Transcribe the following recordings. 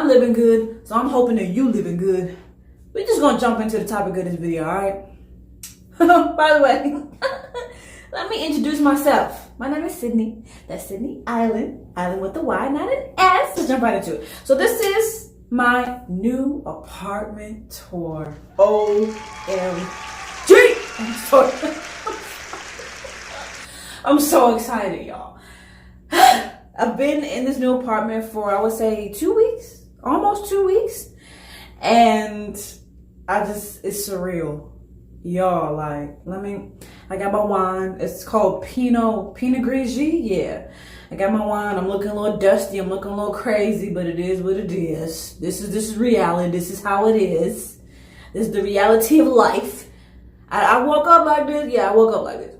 living good, so I'm hoping that you living good. We're just gonna jump into the topic of this video, all right? By the way, let me introduce myself. My name is Sydney. That's Sydney Island. Island with a Y, not an S. Let's jump right into it. So this is my new apartment tour. OMG! I'm so excited, y'all. I've been in this new apartment for, I would say, 2 weeks, almost 2 weeks. And it's surreal. Y'all, like, I got my wine. It's called Pinot Grigio. Yeah. I got my wine. I'm looking a little dusty. I'm looking a little crazy, but it is what it is. This is reality. This is how it is. This is the reality of life. I woke up like this. Yeah, I woke up like this.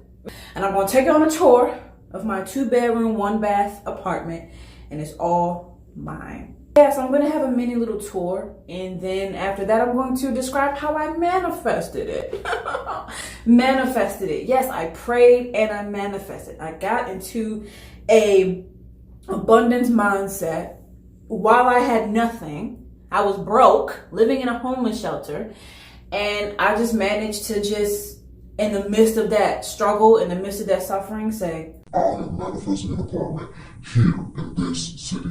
And I'm going to take you on a tour of my 2-bedroom, 1-bath apartment, and it's all mine. Yeah, so I'm going to have a mini little tour, and then after that, I'm going to describe how I manifested it. Manifested it. Yes, I prayed and I manifested. I got into a abundance mindset while I had nothing. I was broke, living in a homeless shelter, and I just managed to in the midst of that struggle, in the midst of that suffering, say, I am manifesting an apartment here in this city.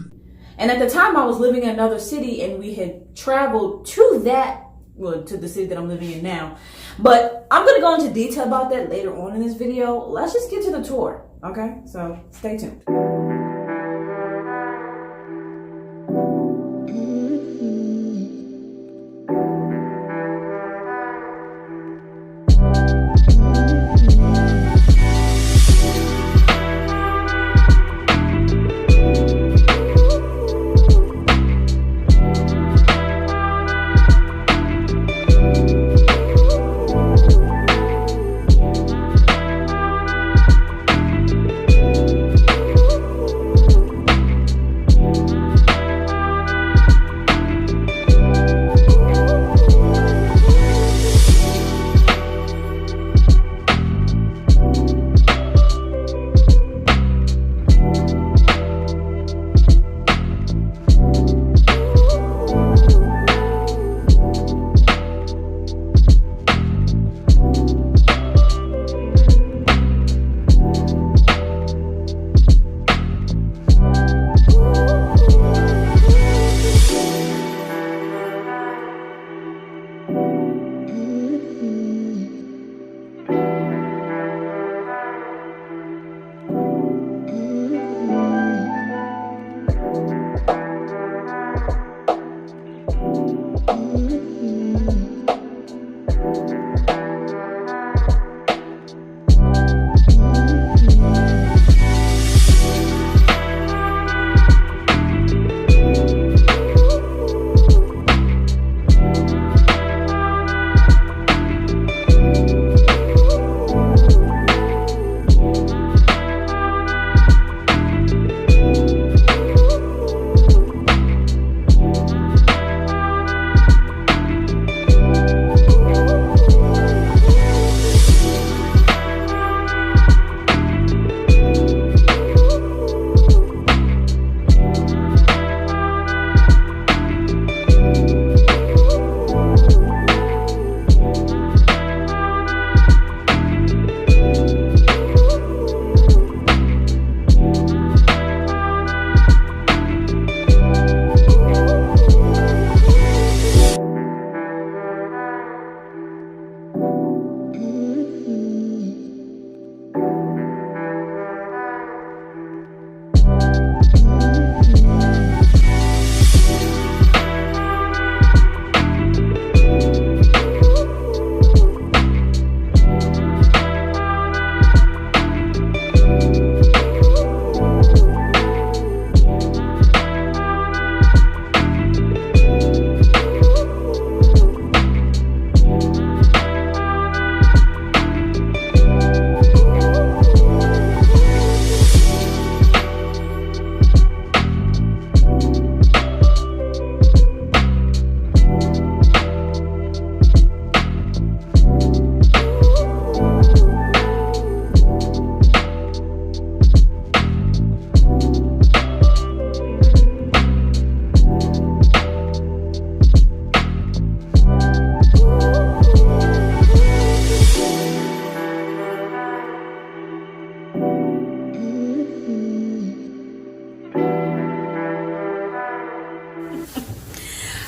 And at the time I was living in another city, and we had traveled to the city that I'm living in now. But I'm going to go into detail about that later on in this video. Let's just get to the tour, okay? So stay tuned.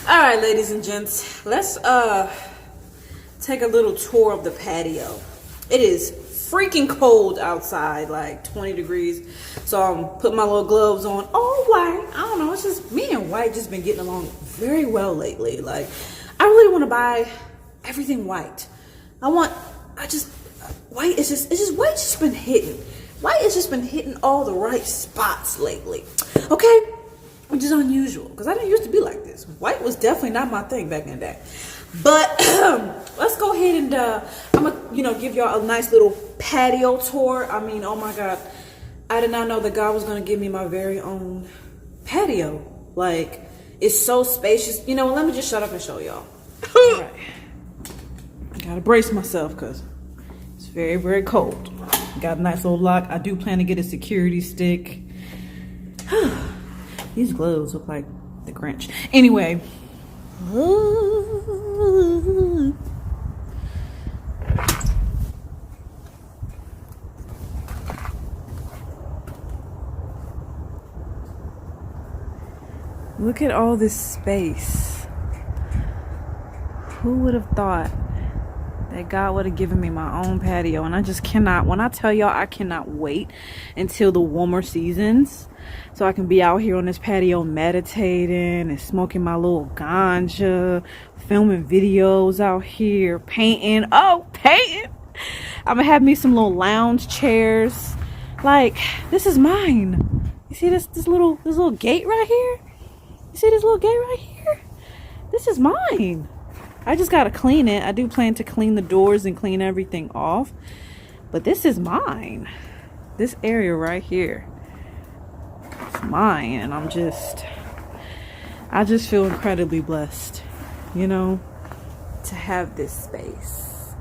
All right, ladies and gents, let's take a little tour of the patio. It is freaking cold outside, like 20 degrees. So I'm putting my little gloves on, all white. I don't know, it's just me and white just been getting along very well lately. Like, I really want to buy everything white. White it's just white's just been hitting. White has just been hitting all the right spots lately. Okay? Which is unusual, because I didn't used to be like this. White was definitely not my thing back in the day. But let's go ahead and I'm gonna give y'all a nice little patio tour. I mean, oh my God, I did not know that God was gonna give me my very own patio. Like, it's so spacious. You know what? Let me just shut up and show y'all. All right. I gotta brace myself because it's very, very cold. Got a nice little lock. I do plan to get a security stick. These gloves look like the Grinch. Anyway. Look at all this space. Who would have thought that God would have given me my own patio? And I just cannot, when I tell y'all, I cannot wait until the warmer seasons so I can be out here on this patio meditating and smoking my little ganja, filming videos out here, painting. Painting. I'm gonna have me some little lounge chairs. Like, this is mine. You see this little gate right here? You see this little gate right here? This is mine. I just gotta clean it. I do plan to clean the doors and clean everything off, but this is mine. This area right here, it's mine, and I just feel incredibly blessed, you know, to have this space.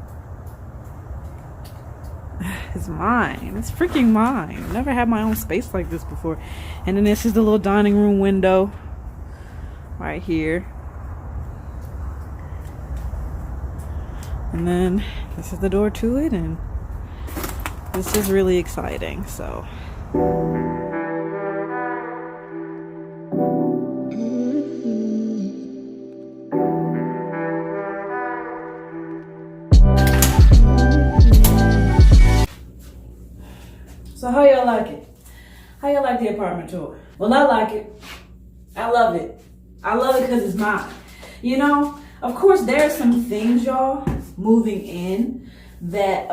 It's mine. It's freaking mine. Never had my own space like this before. And then this is the little dining room window right here. And then this is the door to it, and this is really exciting. So how y'all like it? How y'all like the apartment tour? Well, I like it. I love it. I love it because it's mine. You know, of course, there are some things, y'all, moving in that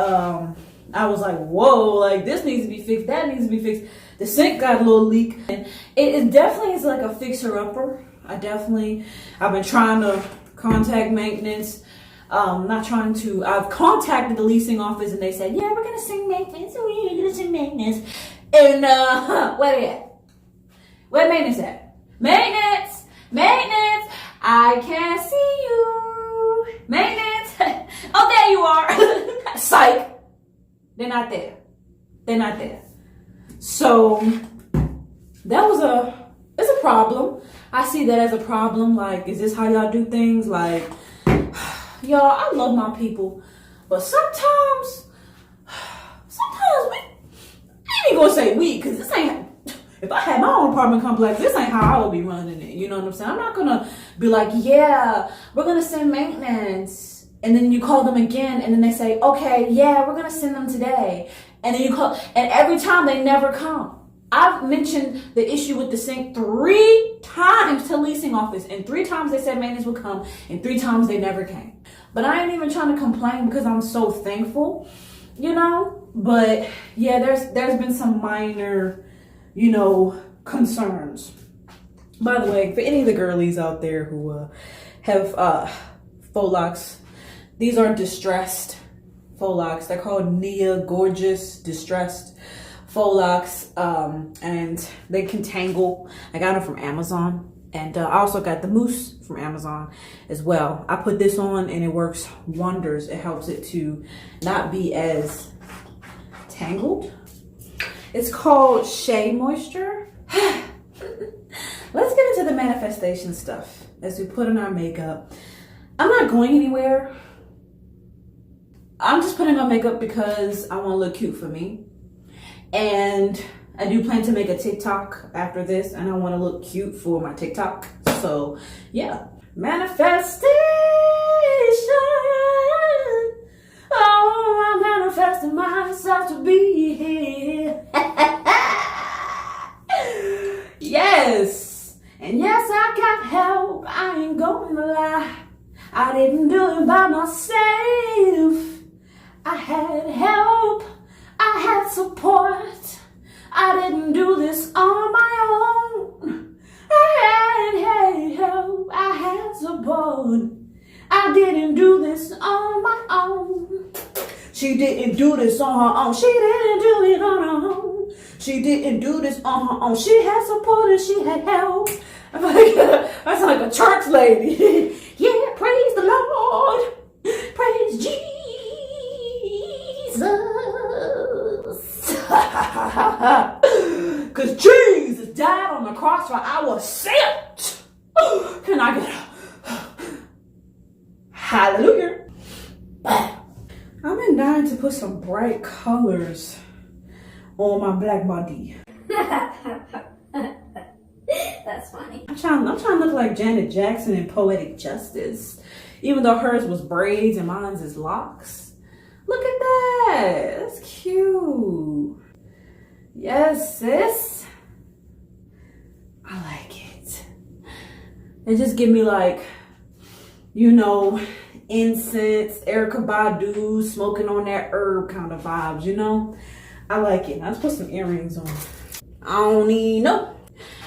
I was like, whoa, like this needs to be fixed, that needs to be fixed. The sink got a little leak, and it definitely is like a fixer-upper. I've been trying to contact maintenance. I've contacted the leasing office, and they said, yeah, we're gonna send maintenance. We're gonna send maintenance. And where they at? Where maintenance at? Maintenance, I can't see you. Maintenance. Oh, there you are. Psych. They're not there. So it's a problem. I see that as a problem. Like, is this how y'all do things? Like, y'all, I love my people, but sometimes I ain't gonna say we, because this ain't, if I had my own apartment complex, this ain't how I would be running it. You know what I'm saying? I'm not gonna be like, yeah, we're gonna send maintenance. And then you call them again, and then they say, okay, yeah, we're gonna send them today. And then you call, and every time they never come. I've mentioned the issue with the sink 3 times to leasing office, and 3 times they said maintenance would come, and 3 times they never came. But I ain't even trying to complain because I'm so thankful, you know. But yeah, there's been some minor, you know, concerns. By the way, for any of the girlies out there who have faux locks, these are distressed faux locks. They're called Nia Gorgeous Distressed Faux locks, and they can tangle. I got them from Amazon, and I also got the mousse from Amazon as well. I put this on and it works wonders. It helps it to not be as tangled. It's called Shea Moisture. Let's get into the manifestation stuff as we put on our makeup. I'm not going anywhere. I'm just putting on makeup because I want to look cute for me. And I do plan to make a TikTok after this, and I want to look cute for my TikTok. So yeah, Manifestation. Oh, I'm manifesting myself to be here. Yes. And yes, I got help. I ain't gonna lie. I didn't do it by myself. I had help. I had support. I didn't do this on my own. I had help. I had support. I didn't do this on my own. She didn't do this on her own. She didn't do it on her own. She didn't do this on her own. She had support and she had help. I sound like a church lady. Yeah, praise the Lord. Praise Jesus. Because Jesus died on the cross for our sins. Can I get a hallelujah? I've been dying to put some bright colors on my black body. That's funny. I'm trying to look like Janet Jackson in Poetic Justice. Even though hers was braids and mine's is locks. Look at that. That's cute. Yes, sis. I like it. It just give me like, you know, incense, Erykah Badu, smoking on that herb kind of vibes, you know? I like it. Let's put some earrings on. I don't need no.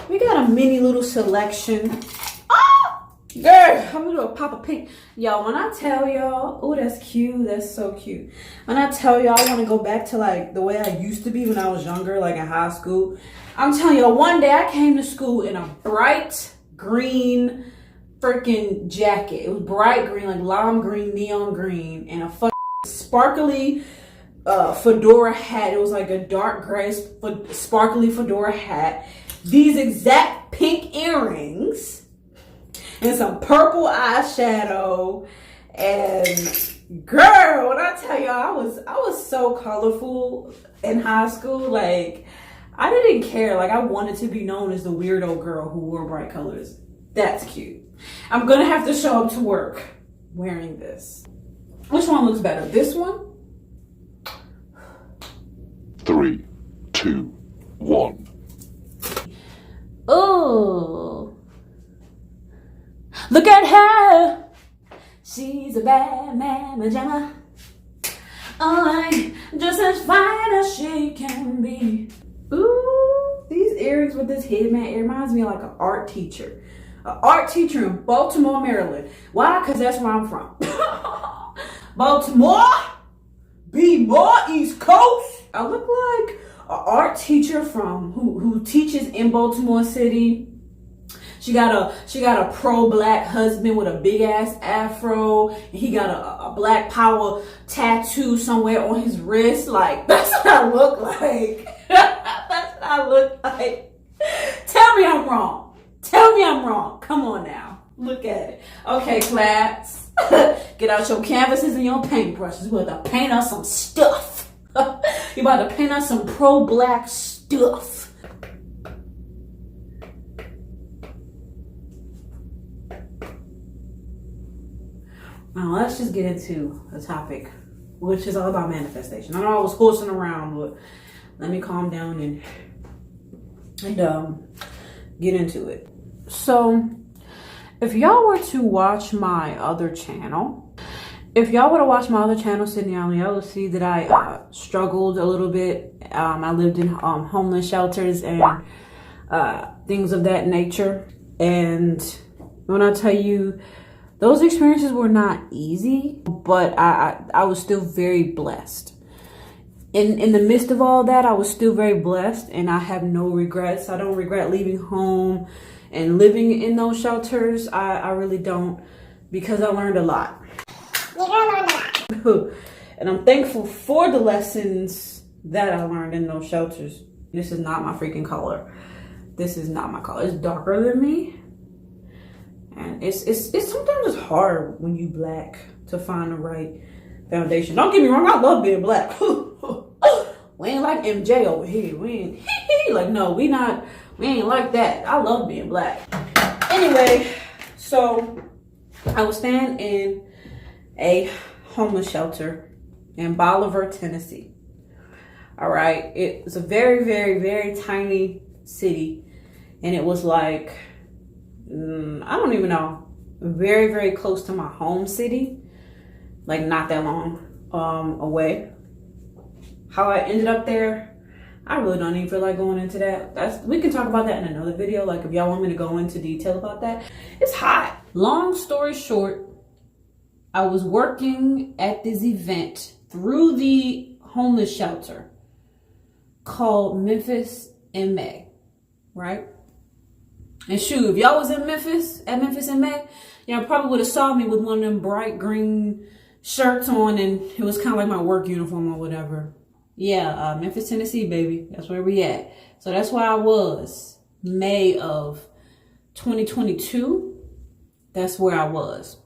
We got a mini little selection. Oh! Girl, I'm gonna do a pop of pink. Y'all, when I tell y'all, oh, that's cute. That's so cute. When I tell y'all I want to go back to like the way I used to be when I was younger, like in high school. I'm telling y'all, one day I came to school in a bright green freaking jacket. It was bright green, like lime green, neon green, and a fucking sparkly fedora hat. It was like a dark gray sparkly fedora hat. These exact pink earrings and some purple eyeshadow. And girl, when I tell y'all, I was so colorful in high school. Like, I didn't care. Like, I wanted to be known as the weirdo girl who wore bright colors. That's cute. I'm gonna have to show up to work wearing this. Which one looks better? This one? 3, 2, 1. Oh, look at her. She's a bad mamma. Oh, just as fine as she can be. Ooh, these earrings with this headband, it reminds me of like an art teacher. An art teacher in Baltimore, Maryland. Why? Because that's where I'm from. Baltimore, be more East Coast. I look like an art teacher from who teaches in Baltimore City. She got a pro-black husband with a big ass afro. And he got a black power tattoo somewhere on his wrist. Like, that's what I look like. That's what I look like. Tell me I'm wrong. Tell me I'm wrong. Come on now. Look at it. Okay, class. Get out your canvases and your paintbrushes. We're about to paint us some stuff. You about to paint us some pro-black stuff. Now let's just get into the topic, which is all about manifestation. I know I was horsing around, but let me calm down and get into it. So, if y'all were to watch my other channel, Sydney Allen, y'all will see that I struggled a little bit. I lived in homeless shelters and things of that nature. And when I tell you, those experiences were not easy, but I was still very blessed. In the midst of all that, I was still very blessed, and I have no regrets. I don't regret leaving home and living in those shelters. I really don't, because I learned a lot. And I'm thankful for the lessons that I learned in those shelters. This is not my freaking color. This is not my color. It's darker than me. And it's sometimes it's hard when you black to find the right foundation. Don't get me wrong, I love being black. We ain't like MJ over here. We ain't like, no, we ain't like that. I love being black. Anyway, so I was staying in a homeless shelter in Bolivar, Tennessee. All right. It was a very, very, very tiny city. And it was like, I don't even know, very, very close to my home city. Like not that long away. How I ended up there, I really don't even feel like going into that. We can talk about that in another video. Like if y'all want me to go into detail about that. It's hot. Long story short, I was working at this event through the homeless shelter called Memphis in May, right? And shoot, if y'all was in Memphis, at Memphis in May, y'all probably would have saw me with one of them bright green shirts on, and it was kind of like my work uniform or whatever. Yeah, Memphis, Tennessee, baby. That's where we at. So that's where I was, May of 2022. That's where I was.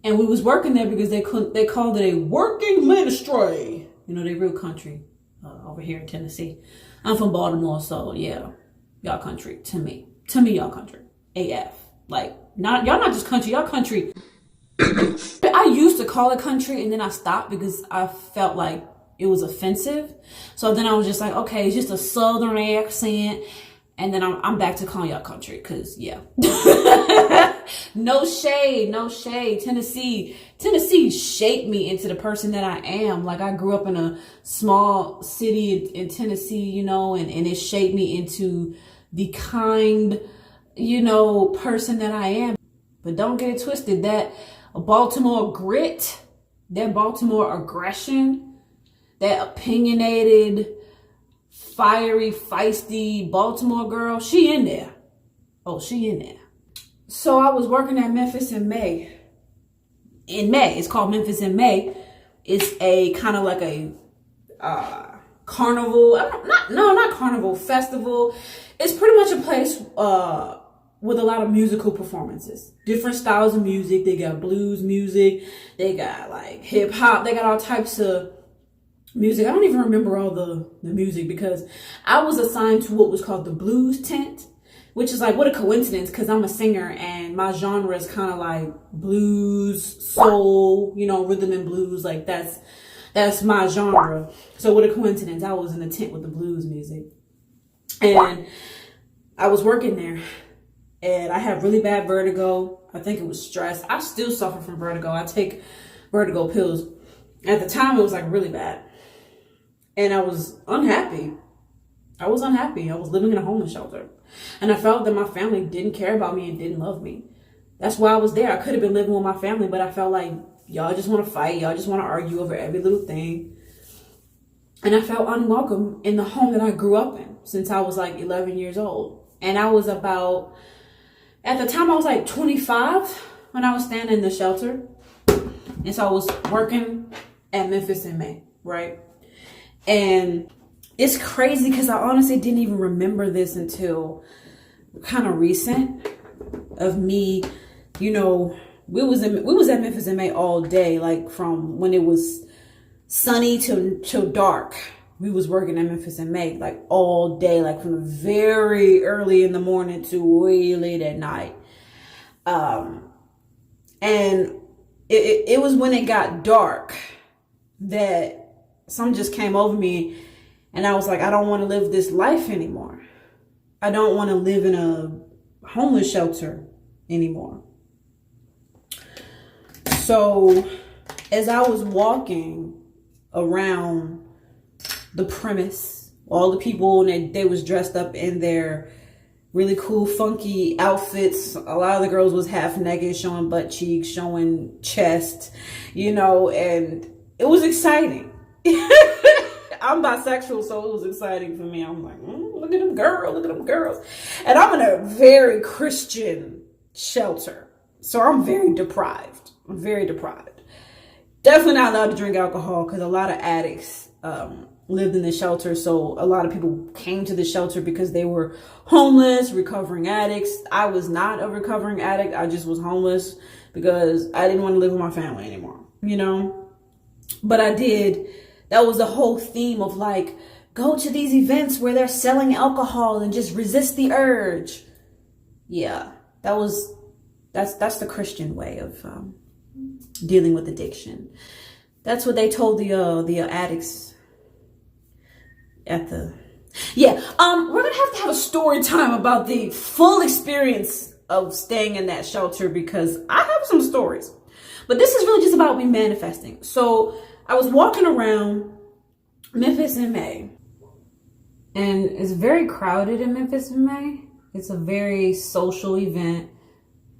And we was working there because they called it a working ministry. You know, they real country over here in Tennessee. I'm from Baltimore, so yeah, y'all country to me. To me, y'all country. AF. Like, y'all not just country, y'all country. I used to call it country and then I stopped because I felt like it was offensive. So then I was just like, okay, it's just a southern accent. And then I'm back to calling y'all country because, yeah. No shade, no shade. Tennessee shaped me into the person that I am. Like I grew up in a small city in Tennessee, you know, and it shaped me into the kind, you know, person that I am. But don't get it twisted, that Baltimore grit, that Baltimore aggression, that opinionated, fiery, feisty Baltimore girl, she in there. Oh, she in there. So I was working at Memphis in May. In May, it's called Memphis in May. It's a kind of like a carnival, not carnival, festival. It's pretty much a place with a lot of musical performances, different styles of music. They got blues music, they got like hip hop, they got all types of music. I don't even remember all the music because I was assigned to what was called the blues tent, which is like, what a coincidence, because I'm a singer and my genre is kind of like blues, soul, you know, rhythm and blues. Like that's my genre. So what a coincidence, I was in a tent with the blues music. And I was working there and I had really bad vertigo. I think it was stress. I still suffer from vertigo. I take vertigo pills. At the time, it was like really bad. And I was unhappy. I was living in a homeless shelter. And I felt that my family didn't care about me and didn't love me. That's why I was there. I could have been living with my family, but I felt like y'all just want to fight. Y'all just want to argue over every little thing. And I felt unwelcome in the home that I grew up in since I was like 11 years old. And I was about, at the time I was like 25 when I was standing in the shelter. And so I was working at Memphis in May, right? And it's crazy because I honestly didn't even remember this until kind of recent of me, you know, we was at Memphis in May all day, like from when it was sunny till dark. We was working at Memphis in May like all day, like from very early in the morning to way late at night. And it was when it got dark that something just came over me and I was like, I don't want to live this life anymore. I don't want to live in a homeless shelter anymore. So as I was walking around the premise, all the people, and they was dressed up in their really cool, funky outfits. A lot of the girls was half naked, showing butt cheeks, showing chest, you know, and it was exciting. I'm bisexual, so it was exciting for me. I'm like, look at them girls. And I'm in a very Christian shelter. So I'm very deprived. Definitely not allowed to drink alcohol because a lot of addicts lived in the shelter. So a lot of people came to the shelter because they were homeless, recovering addicts. I was not a recovering addict. I just was homeless because I didn't want to live with my family anymore, you know? But I did. That was the whole theme of like, go to these events where they're selling alcohol and just resist the urge. Yeah, that was That's the Christian way of dealing with addiction. That's what they told the addicts at the. Yeah, we're gonna have to have a story time about the full experience of staying in that shelter, because I have some stories. But this is really just about me manifesting. So I was walking around Memphis in May, and it's very crowded in Memphis in May. It's a very social event.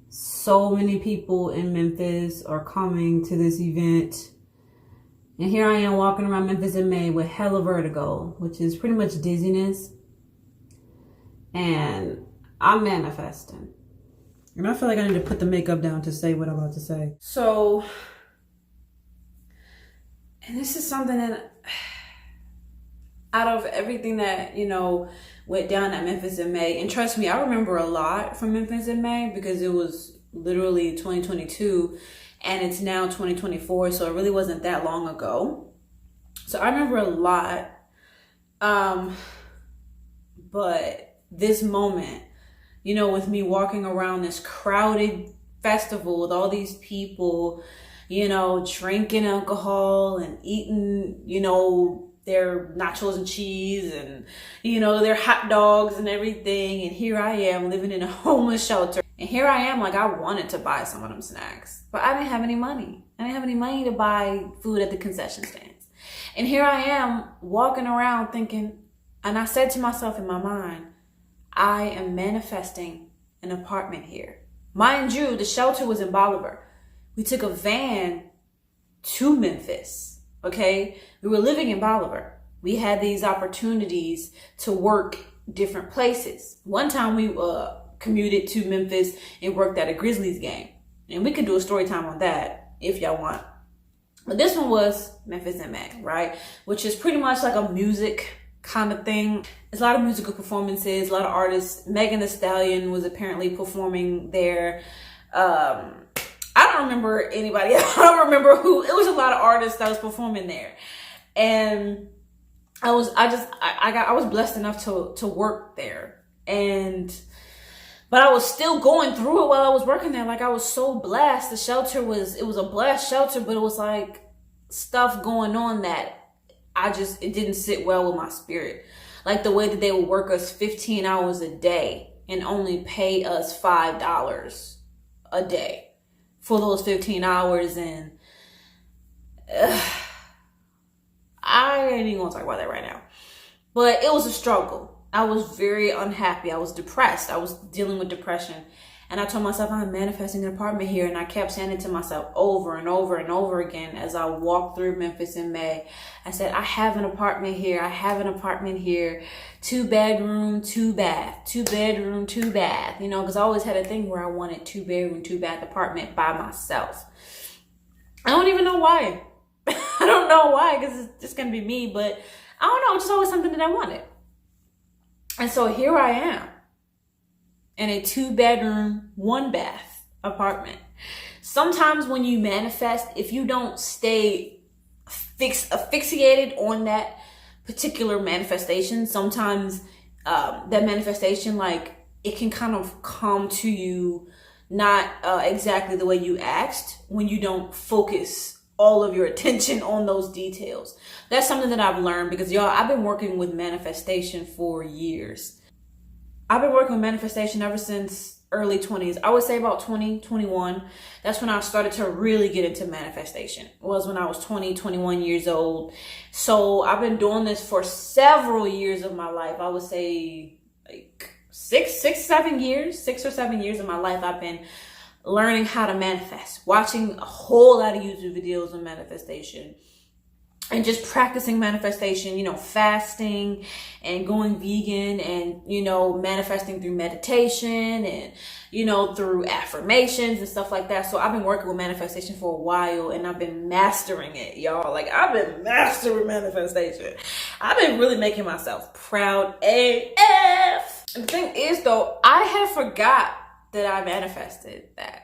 So many people in Memphis are coming to this event. And here I am walking around Memphis in May with hella vertigo, which is pretty much dizziness. And I'm manifesting. And I feel like I need to put the makeup down to say what I'm about to say. So, and this is something that, out of everything that, went down at Memphis in May, and trust me, I remember a lot from Memphis in May, because it was literally 2022 and it's now 2024, so it really wasn't that long ago. So I remember a lot. But this moment, with me walking around this crowded festival with all these people, drinking alcohol and eating, their nachos and cheese and, their hot dogs and everything. And here I am living in a homeless shelter. And here I am, like, I wanted to buy some of them snacks, but I didn't have any money. I didn't have any money to buy food at the concession stands. And here I am walking around thinking, and I said to myself in my mind, I am manifesting an apartment here. Mind you, the shelter was in Bolivar. We took a van to Memphis, okay? We were living in Bolivar. We had these opportunities to work different places. One time we commuted to Memphis and worked at a Grizzlies game. And we could do a story time on that if y'all want. But this one was Memphis in May, right? Which is pretty much like a music kind of thing. There's a lot of musical performances, a lot of artists. Megan Thee Stallion was apparently performing there. I don't remember anybody. I don't remember who. It was a lot of artists that was performing there. And I was blessed enough to work there. But I was still going through it while I was working there. Like, I was so blessed. The shelter it was a blessed shelter, but it was like stuff going on that it didn't sit well with my spirit. Like the way that they would work us 15 hours a day and only pay us $5 a day for those 15 hours. And I ain't even gonna talk about that right now. But it was a struggle. I was very unhappy. I was depressed. I was dealing with depression. And I told myself, I'm manifesting an apartment here. And I kept saying it to myself over and over and over again as I walked through Memphis in May. I said, I have an apartment here. I have an apartment here. 2-bedroom, 2-bath. 2-bedroom, 2-bath. Because I always had a thing where I wanted 2-bedroom, 2-bath apartment by myself. I don't even know why. I don't know why, because it's just going to be me. But I don't know. It's just always something that I wanted. And so here I am in a 2-bedroom, 1-bath apartment. Sometimes when you manifest, if you don't stay asphyxiated on that particular manifestation, sometimes that manifestation, like, it can kind of come to you not exactly the way you asked when you don't focus all of your attention on those details. That's something that I've learned, because y'all, I've been working with manifestation for years. I've been working with manifestation ever since early 20s. I would say about 2021. That's when I started to really get into manifestation. It was when I was 21 years old. So I've been doing this for several years of my life. I would say like 6 or 7 years of my life. I've been learning how to manifest, watching a whole lot of YouTube videos on manifestation, and just practicing manifestation, fasting and going vegan, and, manifesting through meditation and, through affirmations and stuff like that. So I've been working with manifestation for a while, and I've been mastering it, y'all. Like, I've been mastering manifestation. I've been really making myself proud AF. And the thing is, though, I had forgot that I manifested that.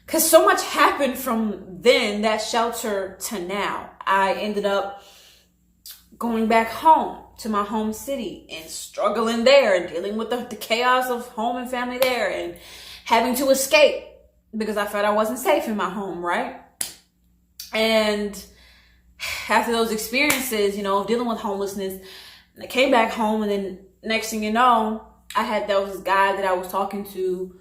Because so much happened from then, that shelter, to now. I ended up going back home to my home city and struggling there and dealing with the chaos of home and family there, and having to escape because I felt I wasn't safe in my home, right? And after those experiences, you know, dealing with homelessness, I came back home, and then next thing you know, there was this guy that I was talking to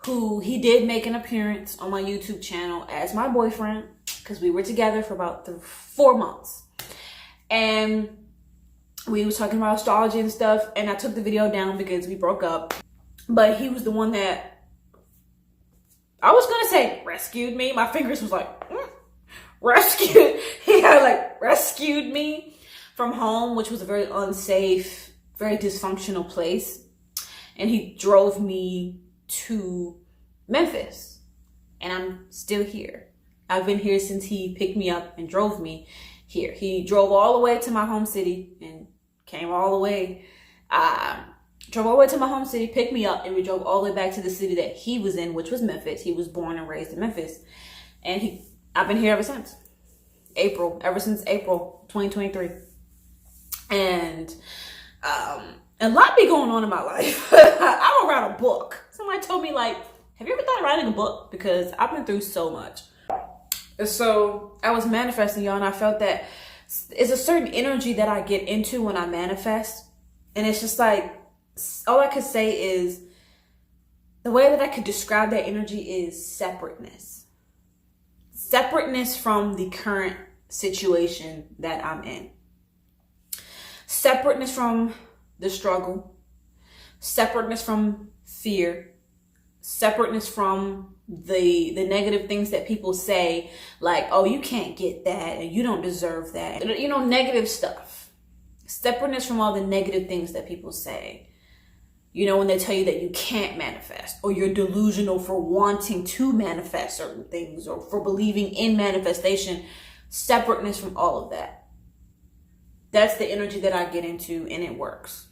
who he did make an appearance on my YouTube channel as my boyfriend, because we were together for about 4 months. And we was talking about astrology and stuff, and I took the video down because we broke up. But he was the one that, I was gonna say rescued me. My fingers was like, rescued. He had like rescued me from home, which was a very unsafe, very dysfunctional place. And he drove me to Memphis, and I'm still here. I've been here since he picked me up and drove me here. He drove all the way to my home city and came all the way, drove all the way to my home city, picked me up, and we drove all the way back to the city that he was in, which was Memphis. He was born and raised in Memphis. And I've been here ever since ever since April 2023. And a lot be going on in my life. I would write a book. Somebody told me, like, have you ever thought of writing a book? Because I've been through so much. So I was manifesting, y'all, and I felt that it's a certain energy that I get into when I manifest. And it's just like, all I could say is, the way that I could describe that energy is separateness. Separateness from the current situation that I'm in. Separateness from the struggle. Separateness from fear. Separateness from the negative things that people say, like, oh, you can't get that, and you don't deserve that. You know, negative stuff. Separateness from all the negative things that people say. You know, when they tell you that you can't manifest, or you're delusional for wanting to manifest certain things, or for believing in manifestation. Separateness from all of that. That's the energy that I get into, and it works.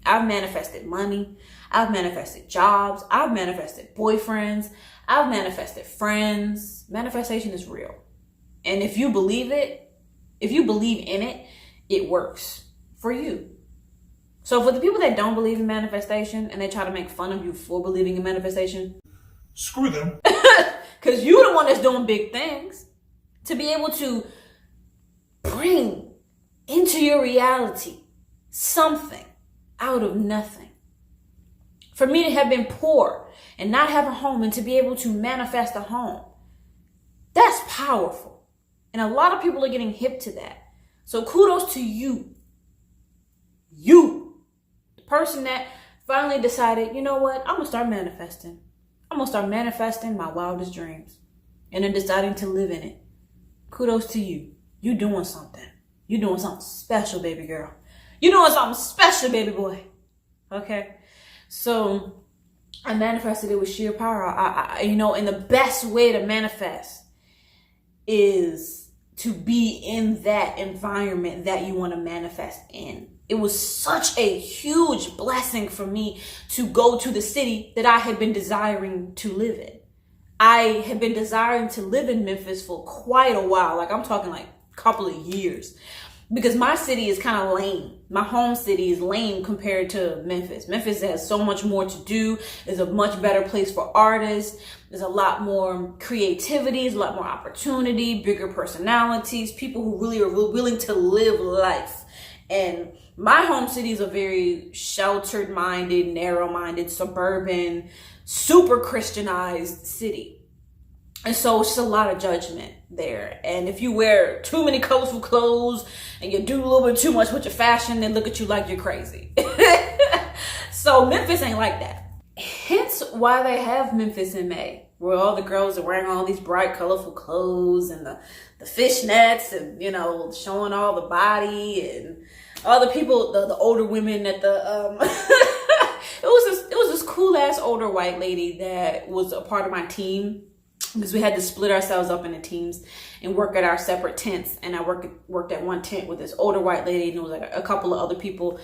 I've manifested money. I've manifested jobs. I've manifested boyfriends. I've manifested friends. Manifestation is real. And if you believe it, if you believe in it, it works for you. So for the people that don't believe in manifestation and they try to make fun of you for believing in manifestation, screw them. because you're the one that's doing big things. To be able to bring into your reality something out of nothing. For me to have been poor and not have a home, and to be able to manifest a home, that's powerful. And a lot of people are getting hip to that. So kudos to you. You, the person that finally decided, you know what, I'm going to start manifesting. I'm going to start manifesting my wildest dreams. And then deciding to live in it. Kudos to you. You doing something. You doing something special, baby girl. You doing something special, baby boy. Okay? So I manifested it with sheer power. I you know, and the best way to manifest is to be in that environment that you want to manifest in. It was such a huge blessing for me to go to the city that I had been desiring to live in. I had been desiring to live in Memphis for quite a while. Like, I'm talking like a couple of years. Because my city is kind of lame. My home city is lame compared to Memphis. Memphis has so much more to do. It's a much better place for artists. There's a lot more creativity. There's a lot more opportunity, bigger personalities, people who really are willing to live life. And my home city is a very sheltered-minded, narrow-minded, suburban, super Christianized city. And so it's just a lot of judgment there. And if you wear too many colorful clothes and you do a little bit too much with your fashion, they look at you like you're crazy. So Memphis ain't like that. Hence why they have Memphis in May, where all the girls are wearing all these bright, colorful clothes and the fishnets and, you know, showing all the body, and all the people, the older women at the, it was this cool ass older white lady that was a part of my team. Because we had to split ourselves up into teams and work at our separate tents. And I worked at one tent with this older white lady, and there was like a couple of other people.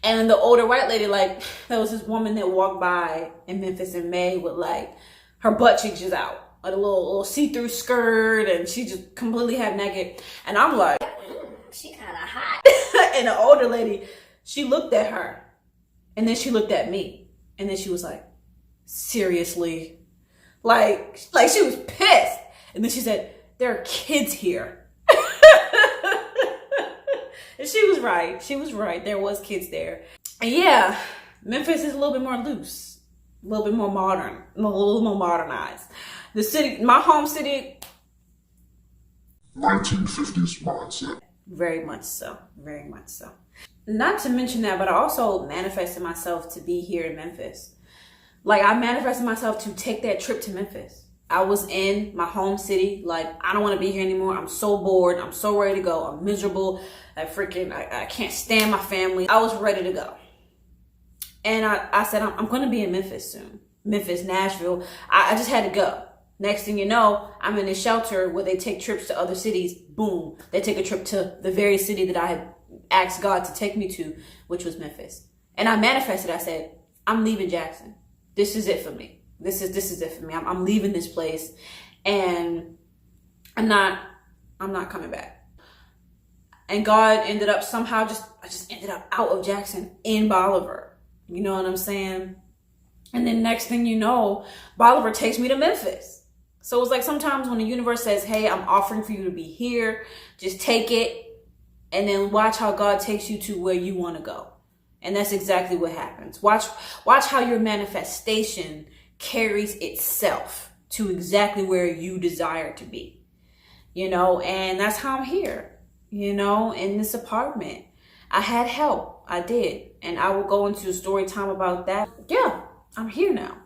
And the older white lady, like, there was this woman that walked by in Memphis in May with like her butt cheeks just out, like a little see-through skirt, and she just completely half naked. And I'm like, she kind of hot. And the older lady, she looked at her, and then she looked at me, and then she was like, Seriously. Like she was pissed. And then she said, there are kids here. And she was right. She was right. There was kids there. And yeah, Memphis is a little bit more loose, a little bit more modern, a little more modernized. The city, my home city, 1950s mindset. very much so, very much so. Not to mention that, but I also manifested myself to be here in Memphis. Like, I manifested myself to take that trip to Memphis. I was in my home city, like, I don't want to be here anymore. I'm so bored. I'm so ready to go. I'm miserable. I can't stand my family. I was ready to go. And I said, I'm going to be in Memphis soon. Memphis, Nashville. I just had to go. Next thing you know, I'm in a shelter where they take trips to other cities. Boom. They take a trip to the very city that I had asked God to take me to, which was Memphis. And I manifested. I said, I'm leaving Jackson. This is it for me. This is it for me. I'm leaving this place, and I'm not coming back. And God ended up somehow I just ended up out of Jackson in Bolivar. You know what I'm saying? And then next thing you know, Bolivar takes me to Memphis. So it's like sometimes when the universe says, hey, I'm offering for you to be here, just take it, and then watch how God takes you to where you want to go. And that's exactly what happens. Watch how your manifestation carries itself to exactly where you desire to be. You know, and that's how I'm here, you know, in this apartment. I had help. I did. And I will go into a story time about that. Yeah, I'm here now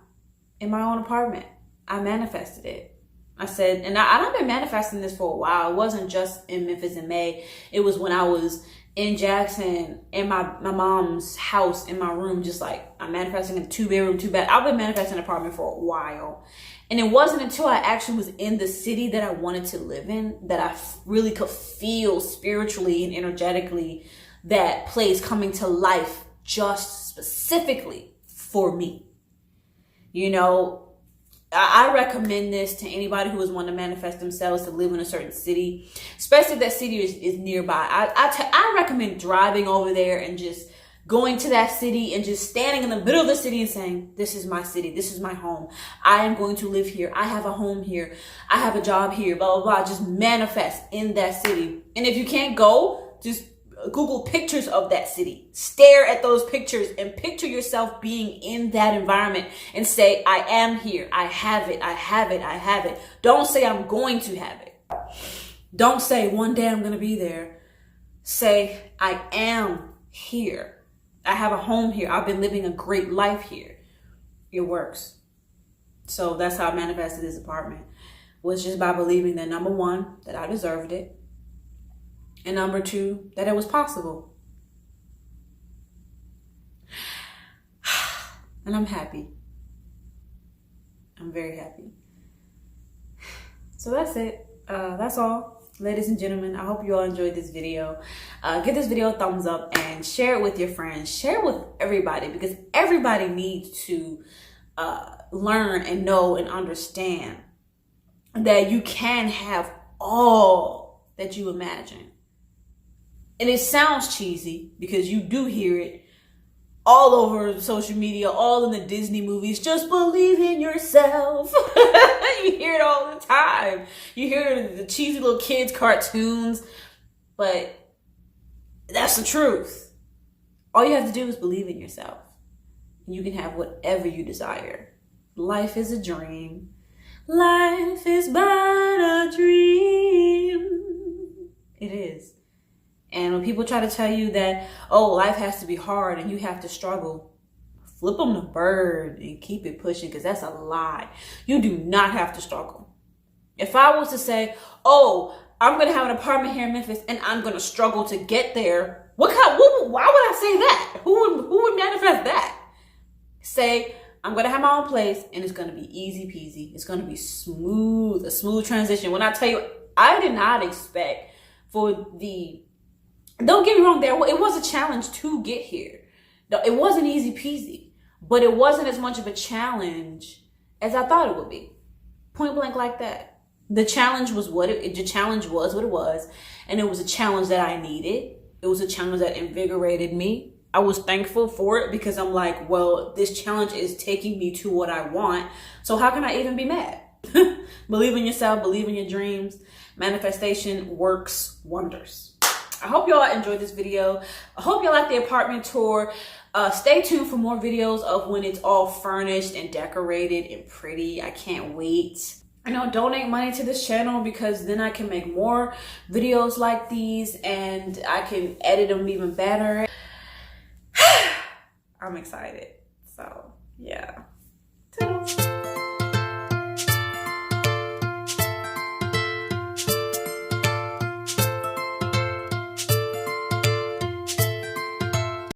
in my own apartment. I manifested it. I said, and I've been manifesting this for a while. It wasn't just in Memphis in May. It was when I was in Jackson, in my mom's house, in my room, just like I'm manifesting a 2-bedroom, 2-bath. I've been manifesting an apartment for a while. And it wasn't until I actually was in the city that I wanted to live in that I really could feel spiritually and energetically that place coming to life just specifically for me. You know, I recommend this to anybody who is wanting to manifest themselves to live in a certain city, especially if that city is nearby. I recommend driving over there and just going to that city and just standing in the middle of the city and saying, this is my city. This is my home. I am going to live here. I have a home here. I have a job here, blah, blah, blah. Just manifest in that city. And if you can't go, just Google pictures of that city. Stare at those pictures and picture yourself being in that environment and say, I am here. I have it. I have it. I have it. Don't say I'm going to have it. Don't say one day I'm going to be there. Say, I am here. I have a home here. I've been living a great life here. It works. So that's how I manifested this apartment. Was just by believing that, number one, that I deserved it. And number two, that it was possible. And I'm happy. I'm very happy. So that's it. That's all. Ladies and gentlemen, I hope you all enjoyed this video. Give this video a thumbs up and share it with your friends. Share it with everybody, because everybody needs to learn and know and understand that you can have all that you imagine. And it sounds cheesy because you do hear it all over social media, all in the Disney movies. Just believe in yourself. You hear it all the time. You hear the cheesy little kids' cartoons. But that's the truth. All you have to do is believe in yourself. And you can have whatever you desire. Life is a dream. Life is but a dream. It is. And when people try to tell you that, oh, life has to be hard and you have to struggle, flip them the bird and keep it pushing, because that's a lie. You do not have to struggle. If I was to say, oh, I'm going to have an apartment here in Memphis and I'm going to struggle to get there, why would I say that? Who would manifest that? Say, I'm going to have my own place and it's going to be easy peasy. It's going to be smooth, a smooth transition. When I tell you, I did not expect for don't get me wrong, it was a challenge to get here. No, it wasn't easy peasy, but it wasn't as much of a challenge as I thought it would be. Point blank like that. The challenge was what it was, and it was a challenge that I needed. It was a challenge that invigorated me. I was thankful for it because I'm like, well, this challenge is taking me to what I want. So how can I even be mad? Believe in yourself, believe in your dreams. Manifestation works wonders. I hope y'all enjoyed this video. I hope y'all like the apartment tour. Stay tuned for more videos of when it's all furnished and decorated and pretty. I can't wait. Donate money to this channel because then I can make more videos like these and I can edit them even better. I'm excited. So, yeah.